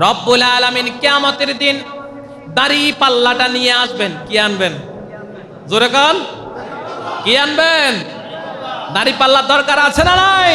রব্বুল আলামিন কিয়ামতের দিন দাড়ি পাল্লাটা নিয়ে আসবেন। কি আনবেন? জোরে কান, কি আনবেন? দাড়ি পাল্লার দরকার আছে না নাই?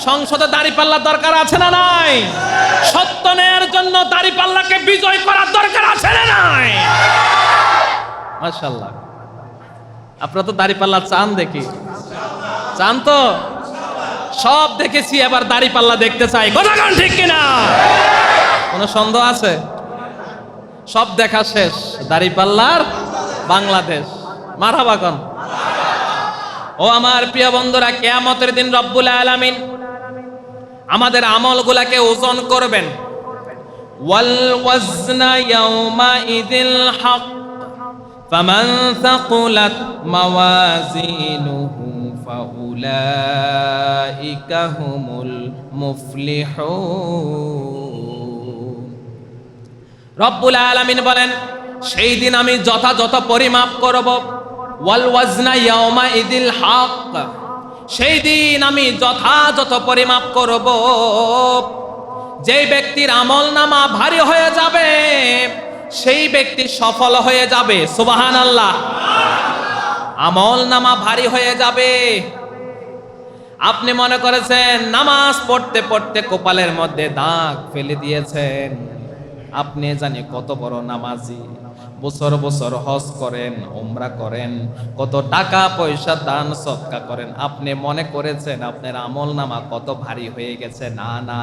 সংসদে দাড়ি পাল্লার দরকার আছে না নাই? সত্য ন্যায়ের জন্য দাড়ি পাল্লাকে বিজয় করার দরকার আছে না নাই? মাশাআল্লাহ, আপনারা তো দাড়ি পাল্লা চান, দেখি চান তো? সব দেখেছি, এবার দাড়ি পাল্লা দেখতে চাই। কথা কোন ঠিক কিনা? কোনো সন্দেহ আছে? সব দেখা শেষ, দাড়ি পাল্লার বাংলাদেশ। মারহাবা কোন। ও আমার প্রিয় বন্ধুরা, কিয়ামতের দিন রব্বুল আলামিন আমাদের আমলগুলাকে ওজন করবেন। ওয়াল ওয়াজনা ইয়াউমা ইযিল হক ফামান সাকুলাত মাওয়াজিনুহু ফাউলাইকা হুমুল মুফলিহুন। রব্বুল আলামিন বলেন, সেই দিন আমি যথাযথ পরিমাপ করব। ওয়াল ওয়াজনা ইয়াউমা ইযিল হক, সেই দিন আমি যথাযথ পরিমাপ করব। যেই ব্যক্তির আমলনামা ভারী হয়ে যাবে সেই ব্যক্তি সফল হয়ে যাবে। সুবহানাল্লাহ। আমলনামা ভারী হয়ে যাবে। আপনি মনে করেছেন নামাজ পড়তে পড়তে কপালের মধ্যে দাগ ফেলে দিয়েছেন, আপনি জানি কত বড় নামাজি, বছর বছর হজ করেন, উমরা করেন, কত টাকা পয়সা দান সদকা করেন, আপনি মনে করেছেন আপনার আমলনামা কত ভারী হয়ে গেছে। না না,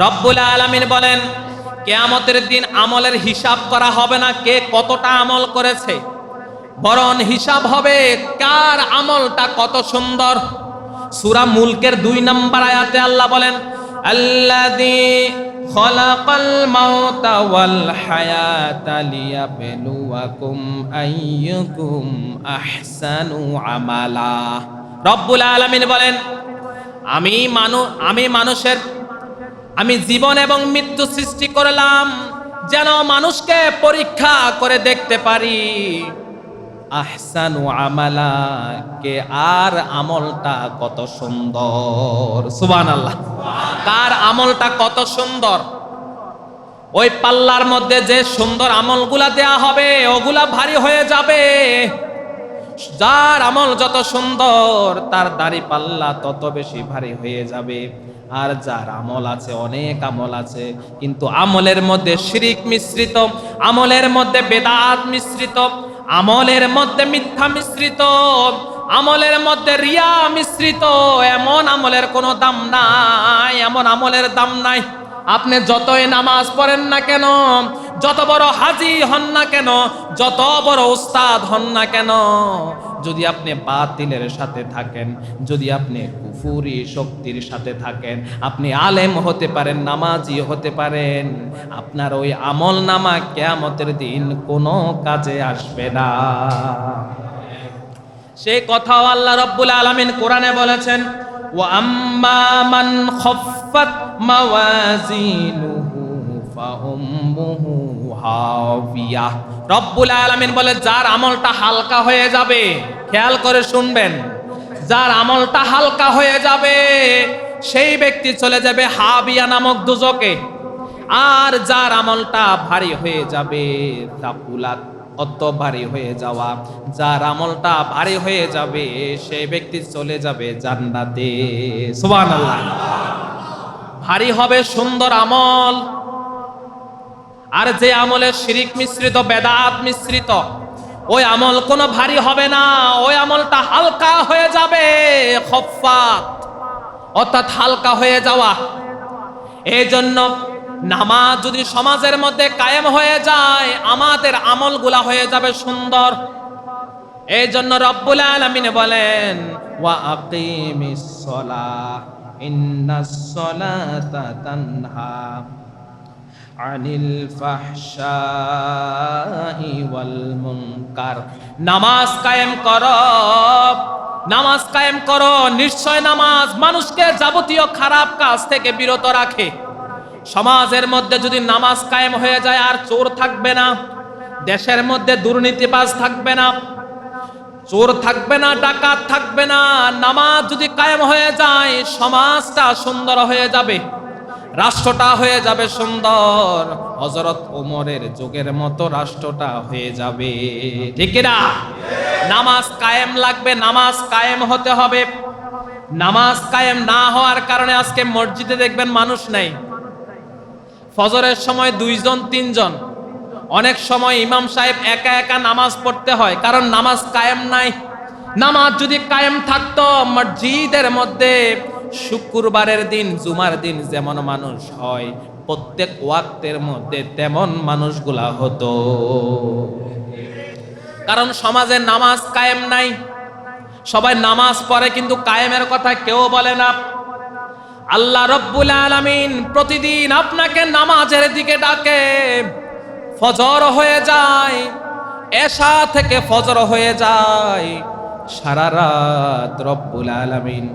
রব্বুল আলামিন বলেন কিয়ামতের দিন আমলের হিসাব করা হবে না কে কতটা আমল করেছে, বরং হিসাব হবে কার আমলটা কত সুন্দর। সূরা মুলকের 2 নম্বর আয়াতে আল্লাহ বলেন, আল্লাযী খালাকাল মাউতা ওয়াল হায়াতা লিয়াবলুয়াকুম আইয়ুকুম আহসানু আমালা। রব্বুল আলামিন বলেন, আমি জীবন এবং মৃত্যু সৃষ্টি করলাম যেন মানুষকে পরীক্ষা করে দেখতে পারি আহসানু আমালা, কে আর আমলটা কত সুন্দর। সুবহানাল্লাহ। কার আমলটা কত সুন্দর। ওই পাল্লার মধ্যে যে সুন্দর আমলগুলা দেয়া হবে ওগুলা ভারী হয়ে যাবে। যার আমল যত সুন্দর তার দাড়ি পাল্লা তত বেশি ভারী হয়ে যাবে। আর যার আমল আছে, অনেক আমল আছে, কিন্তু আমলের মধ্যে শিরিক মিশ্রিত, আমলের মধ্যে বেদাত মিশ্রিত, আমলের মধ্যে মিথ্যা মিশ্রিত, আমলের মধ্যে রিয়া মিশ্রিত, এমন আমলের কোনো দাম নাই, এমন আমলের দাম নাই। আপনি যতই নামাজ পড়েন না কেন, যত বড় হাজি হন না কেন, যত বড় উস্তাদ হন না কেন, যদি আপনি বাতিলের সাথে থাকেন, যদি আপনি কুফরি শক্তির সাথে থাকেন, আপনি আলেম হতে পারেন, নামাজি হতে পারেন, আপনার ওই আমল নামা কিয়ামতের দিন কোনো কাজে আসবে না। সেই কথাও আল্লাহ রাব্বুল আলামিন কোরআনে বলেছেন, ওয়া আম্মা মান খাফফাত মাওয়াজিনুহু ফাউম্মুহু হাবিয়া। রব্বুল আলামিন বলে, যার আমলটা হালকা হয়ে যাবে, খেয়াল করে শুনবেন, যার আমলটা হালকা হয়ে যাবে সেই ব্যক্তি চলে যাবে হাবিয়া নামক দুজকে। আর যার আমলটা ভারী হয়ে যাবে, তাকুলাত, অত ভারী হয়ে যাওয়া, যার আমলটা ভারী হয়ে যাবে সেই ব্যক্তি চলে যাবে জান্নাতে। সুবহানাল্লাহ। ভারী হবে সুন্দর আমল, আর যে আমলে শিরিক মিশ্রিত, বেদাত মিশ্রিত, ওই আমল কোনো ভারী হবে না, ওই আমলটা হালকা হয়ে যাবে। খফফাত অর্থাৎ হালকা হয়ে যাওয়া। এই জন্য নামাজ যদি সমাজের মধ্যে কায়েম হয়ে যায়, আমাদের আমলগুলা হয়ে যাবে সুন্দর। এই জন্য রব্বুল আলামিন বলেন, ওয়া আকিমিস সালাহ ইন্নাস সালাতা তানহা আনিল ফাহশাই ওয়াল মুনকার। নামাজ কায়েম করো, নামাজ কায়েম করো। নিশ্চয় নামাজ মানুষকে যাবতীয় খারাপ কাজ থেকে বিরত রাখে। সমাজের মধ্যে যদি নামাজ কায়েম হয়ে যায়, আর চোর থাকবে না, দেশের মধ্যে দুর্নীতিবাজ থাকবে না, চোর থাকবে না, ডাকাত থাকবে না। নামাজ যদি কায়েম হয়ে যায় সমাজটা সুন্দর হয়ে যাবে। রাষ্ট্রটা হয়ে যাবে সুন্দর, হযরত ওমরের যুগের মতো রাষ্ট্রটা হয়ে যাবে। ঠিক না? নামাজ কায়েম লাগবে, নামাজ কায়েম হতে হবে। নামাজ কায়েম না হওয়ার কারণে আজকে মসজিদে দেখবেন মানুষ নাই। ফজরের সময় 2 জন 3 জন, অনেক সময় ইমাম সাহেব একা একা নামাজ পড়তে হয়, কারণ নামাজ কায়েম নাই। নামাজ যদি কায়েম থাকতো মসজিদের মধ্যে শুক্রবারের দিন, জুমার দিন যেমন মানুষ হয়, প্রত্যেক ওয়াক্তের মধ্যে তেমন মানুষগুলা হতো। কারণ সমাজে নামাজ কায়েম নাই। সবাই নামাজ পড়ে কিন্তু কায়েমের কথা কেউ বলে না। আল্লাহ রব্বুল আলামিন প্রতিদিন আপনাকে নামাজের দিকে ডাকে। ফজর হয়ে যায়, এশা থেকে ফজর হয়ে যায়, সারা রাত রব্বুল আলামিন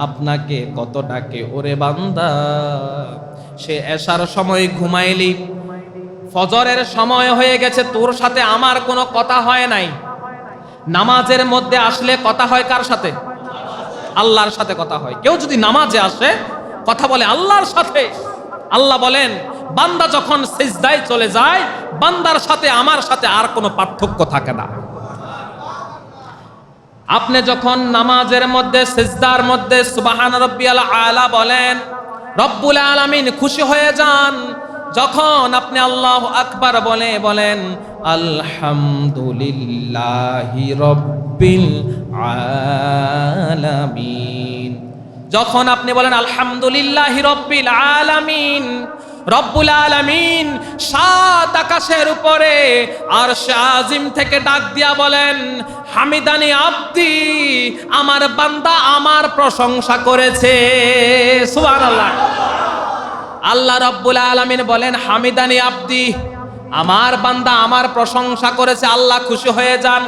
আপনাকে কত ডাকে, ওরে বান্দা সে এশার সময় ঘুমাইলি, ফজরের সময় হয়ে গেছে, তোর সাথে আমার কোনো কথা হয় নাই। নামাজের মধ্যে আসলে কথা হয় কার সাথে? আল্লাহর সাথে কথা হয়। কেউ যদি নামাজে আসে কথা বলে আল্লাহর সাথে। আল্লাহ বলেন বান্দা যখন সিজদায় চলে যায়, বান্দার সাথে আমার সাথে আর কোনো পার্থক্য থাকে না। আপনি যখন নামাজের মধ্যে সিজদার মধ্যে সুবহান রাব্বিয়াল আলা বলেন, রব্বুল আলামিন খুশি হয়ে যান। যখন আপনি আল্লাহু আকবার বলেন আলহামদুলিল্লাহি রাব্বিল আলামিন, যখন আপনি বলেন আলহামদুলিল্লাহি রাব্বিল আলামিন, রব্বুল আলামিন 7 আকাশের উপরে আরশ আজিম থেকে ডাক দিয়া বলেন হামিদানি আব্দি, আমার বান্দা আমার প্রশংসা করেছে। সুবহানাল্লাহ। আল্লাহ রব্বুল আলামিন বলেন হামিদানি আব্দি, আমার বান্দা আমার প্রশংসা করেছে। আল্লাহ খুশি হয়ে যান।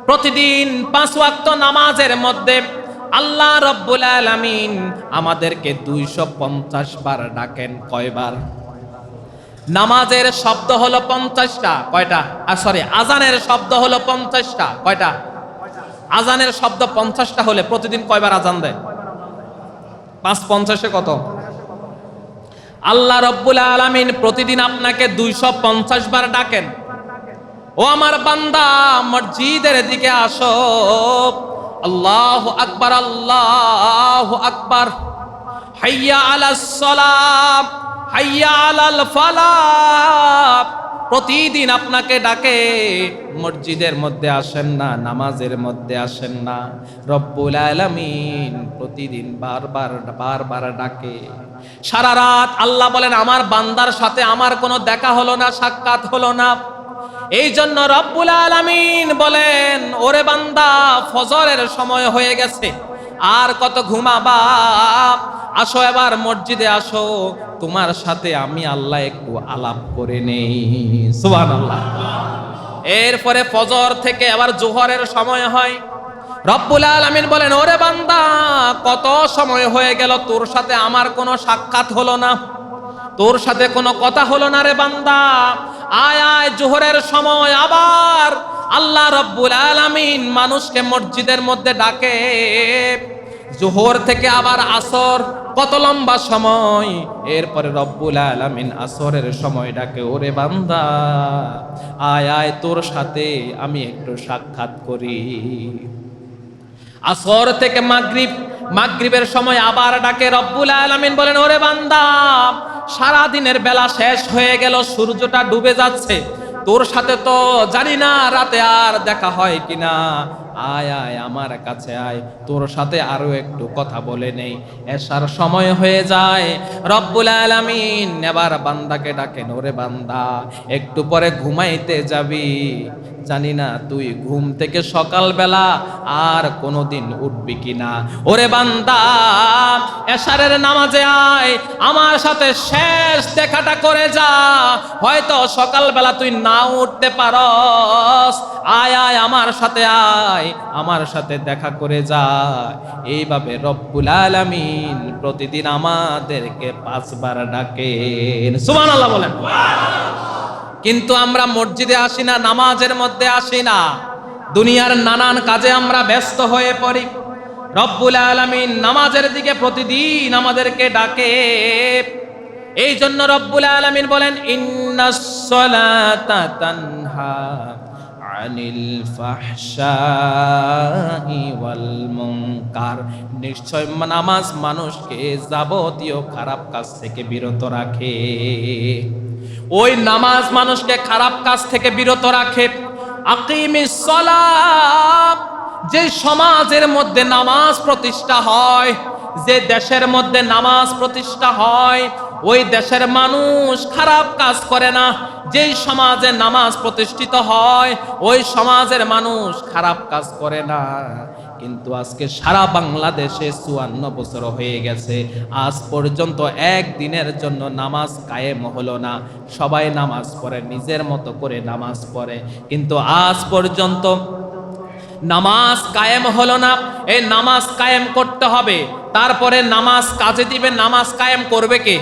প্রতিদিন 5 ওয়াক্ত নামাজের মধ্যে আল্লাহ রব্বুল আলামিন আমাদেরকে 250 বার ডাকেন। কয়বার? নামাজের শব্দ হলো 50টা। কয়টা? সরি, আজানের শব্দ হলো 50টা। কয়টা? আজানের শব্দ 50টা হলে প্রতিদিন কয়বার আজান দেয়? 5 50 কত? আল্লাহ রব্বুল আলামিন প্রতিদিন আপনাকে 250 বার ডাকেন, ও আমার বান্দা মসজিদের দিকে আসো। আল্লাহু আকবার, আল্লাহু আকবার, হাইয়া আলাস সালাত, হাইয়া আলাল ফালাহ। প্রতিদিন আপনাকে ডাকে, মসজিদের মধ্যে আসেন না, নামাজের মধ্যে আসেন না। রব্বুল আলামিন প্রতিদিন বারবার ডাকে। সারা রাত আল্লাহ বলেন আমার বান্দার সাথে আমার কোনো দেখা হলো না, সাক্ষাৎ হলো না। এই জন্য রব্বুল আলামিন বলেন ওরে বান্দা ফজরের সময় হয়ে গেছে, আর কত ঘুমাবা? আসো এবার মসজিদে আসো, তোমার সাথে আমি আল্লাহ একটু আলাপ করে নেই। সুবহানাল্লাহ। এরপরে ফজর থেকে আবার জোহরের সময় হয়। রব্বুল আলামিন বলেন ওরে বান্দা কত সময় হয়ে গেল, তোর সাথে আমার কোনো সাক্ষাৎ হলো না, তোর সাথে কোনো কথা হলো না রে বান্দা। আয় আয় জোহরের সময় আবার আল্লাহ রব্বুল আলামিন মানুষকে মসজিদের মধ্যে ডাকে। জোহর থেকে আবার আসর, কত লম্বা সময়। এরপরে রব্বুল আলামিন আসরের সময় ডাকে ওরে বান্দা আয় আয় তোর সাথে আমি একটু সাক্ষাৎ করি। আসর থেকে মাগরিব, মাগরিবের সময় আবার ডাকে। রব্বুল আলামিন বলেন ওরে বান্দা সারা দিনের বেলা শেষ হয়ে গেল, সূর্যটা ডুবে যাচ্ছে, তোর সাথে তো জানি না রাতে আর দেখা হয় কিনা, আয় আয় আমার কাছে আয়, তোর সাথে আরো একটু কথা বলে নেই। এশার সময় হয়ে যায়। রব্বুল আলামিন এবার বান্দাকে ডাকেন ওরে বান্দা একটু পরে ঘুমাইতে যাবি, জানি না তুই ঘুম থেকে সকালবেলা আর কোনোদিন উঠবি কিনা। ওরে বান্দা এশারের নামাজে আয়, আমার সাথে শেষ দেখাটা করে যা, হয়তো সকালবেলা তুই না উঠতে পারস। আয় আয় আমার সাথে আয়, আমার সাথে দেখা করে যা। এইভাবে রব্বুল আলামিন প্রতিদিন আমাদেরকে 5 বার ডাকেন। সুবহানাল্লাহ বলেন। কিন্তু আমরা মসজিদে আসি না, নামাজের মধ্যে আসি না, দুনিয়ার নানান কাজে আমরা ব্যস্ত হয়ে পড়ি। রব্বুল আলামিন নামাজের দিকে প্রতিদিন আমাদেরকে ডাকে। এই জন্য রব্বুল আলামিন বলেন ইন্নাস সালাতা তানহা আনিল ফাহশাই ওয়াল মুনকার, নিশ্চয় নামাজ মানুষকে যাবতীয় খারাপ কাজ থেকে বিরত রাখে। ওই নামাজ মানুষকে খারাপ কাজ থেকে বিরত রাখে। আকিমিস সালাত, যে সমাজের মধ্যে নামাজ প্রতিষ্ঠা হয়, যে দেশের মধ্যে নামাজ প্রতিষ্ঠা হয়, ওই দেশের মানুষ খারাপ কাজ করে না। যেই সমাজে নামাজ প্রতিষ্ঠিত হয়, ওই সমাজের মানুষ খারাপ কাজ করে না। কিন্তু আজকে সারা বাংলাদেশে 54 বছর হয়ে গেছে, আজ পর্যন্ত একদিনের জন্য নামাজ কায়েম হলো না। সবাই নামাজ পড়ে, নিজের মতো করে নামাজ পড়ে, কিন্তু আজ পর্যন্ত নামাজ কায়েম হলো না। এই নামাজ কায়েম করতে হবে, তারপরে নামাজ কাজে দিবে। নামাজ কায়েম করবে কে?